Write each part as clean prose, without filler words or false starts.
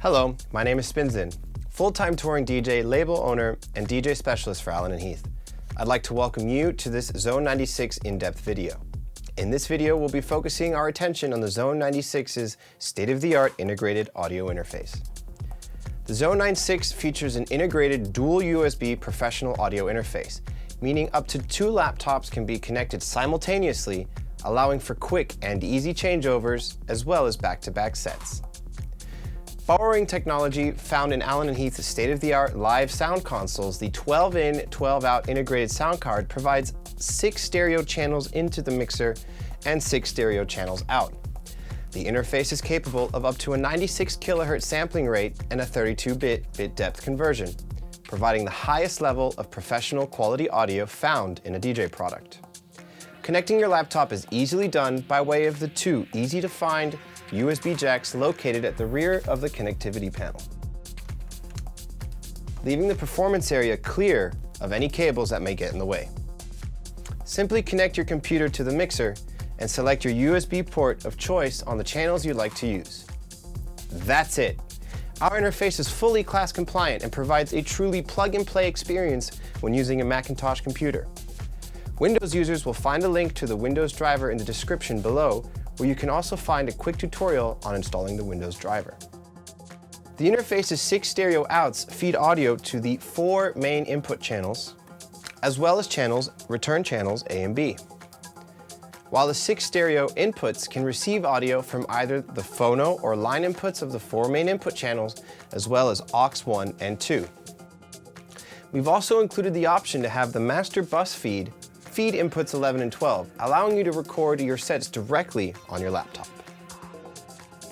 Hello, my name is SpinnZinn, full-time touring DJ, label owner, and DJ specialist for Allen&Heath. I'd like to welcome you to this Xone 96 in-depth video. In this video, we'll be focusing our attention on the Xone 96's state-of-the-art integrated audio interface. The Xone 96 features an integrated dual USB professional audio interface, meaning up to 2 laptops can be connected simultaneously, allowing for quick and easy changeovers as well as back-to-back sets. Borrowing technology found in Allen&Heath's state-of-the-art live sound consoles, the 12-in, 12-out integrated sound card provides 6 stereo channels into the mixer and 6 stereo channels out. The interface is capable of up to a 96 kHz sampling rate and a 32-bit bit depth conversion, providing the highest level of professional quality audio found in a DJ product. Connecting your laptop is easily done by way of the 2 easy-to-find USB jacks located at the rear of the connectivity panel, leaving the performance area clear of any cables that may get in the way. Simply connect your computer to the mixer and select your USB port of choice on the channels you'd like to use. That's it! Our interface is fully class compliant and provides a truly plug-and-play experience when using a Macintosh computer. Windows users will find a link to the Windows driver in the description below, where you can also find a quick tutorial on installing the Windows driver. The interface's 6 stereo outs feed audio to the 4 main input channels, as well as return channels A and B, while the 6 stereo inputs can receive audio from either the phono or line inputs of the 4 main input channels, as well as aux 1 and 2. We've also included the option to have the master bus feed inputs 11 and 12, allowing you to record your sets directly on your laptop.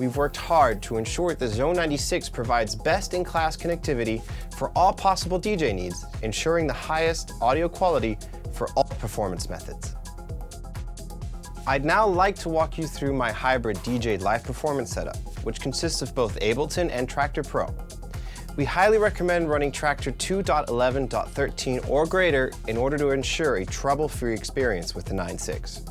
We've worked hard to ensure the Xone 96 provides best-in-class connectivity for all possible DJ needs, ensuring the highest audio quality for all performance methods. I'd now like to walk you through my hybrid DJ live performance setup, which consists of both Ableton and Traktor Pro. We highly recommend running Traktor 2.11.13 or greater in order to ensure a trouble-free experience with the 96.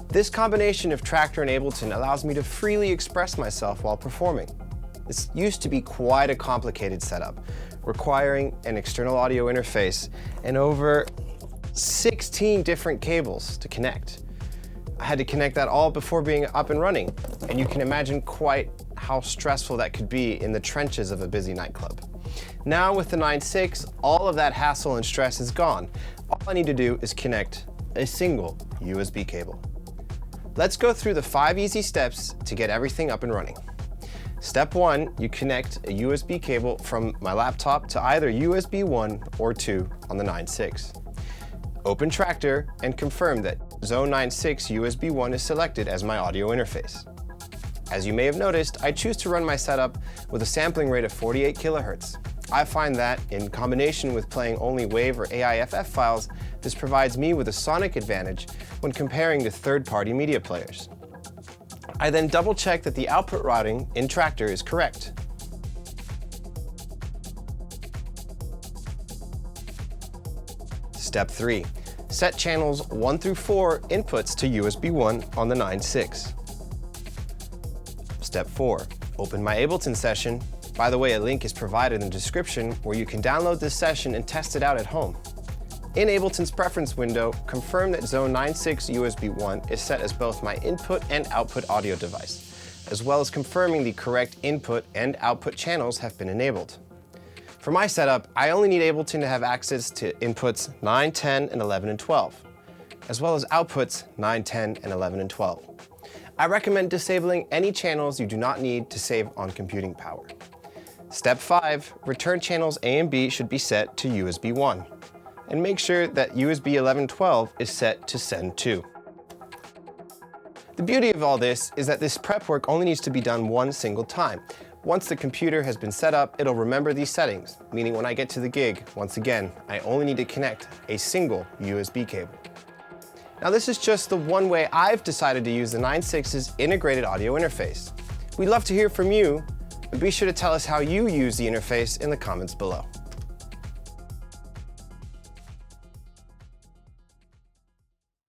This combination of Traktor and Ableton allows me to freely express myself while performing. This used to be quite a complicated setup, requiring an external audio interface and over 16 different cables to connect. I had to connect that all before being up and running, and you can imagine quite how stressful that could be in the trenches of a busy nightclub. Now with the 96, all of that hassle and stress is gone. All I need to do is connect a single USB cable. Let's go through the 5 easy steps to get everything up and running. Step 1, you connect a USB cable from my laptop to either USB 1 or 2 on the 96. Open Traktor and confirm that Xone 96 USB 1 is selected as my audio interface. As you may have noticed, I choose to run my setup with a sampling rate of 48 kHz. I find that, in combination with playing only WAV or AIFF files, this provides me with a sonic advantage when comparing to third-party media players. I then double-check that the output routing in Traktor is correct. Step 3. Set channels 1 through 4 inputs to USB 1 on the 96. Step 4. Open my Ableton session. By the way, a link is provided in the description where you can download this session and test it out at home. In Ableton's preference window, confirm that Xone 96 USB 1 is set as both my input and output audio device, as well as confirming the correct input and output channels have been enabled. For my setup, I only need Ableton to have access to inputs 9, 10, and 11 and 12, as well as outputs 9, 10, and 11 and 12. I recommend disabling any channels you do not need to save on computing power. Step 5, return channels A and B should be set to USB 1, and make sure that USB 1112 is set to send to. The beauty of all this is that this prep work only needs to be done one single time. Once the computer has been set up, it'll remember these settings, meaning when I get to the gig, once again, I only need to connect a single USB cable. Now this is just the one way I've decided to use the 96's integrated audio interface. We'd love to hear from you, and be sure to tell us how you use the interface in the comments below.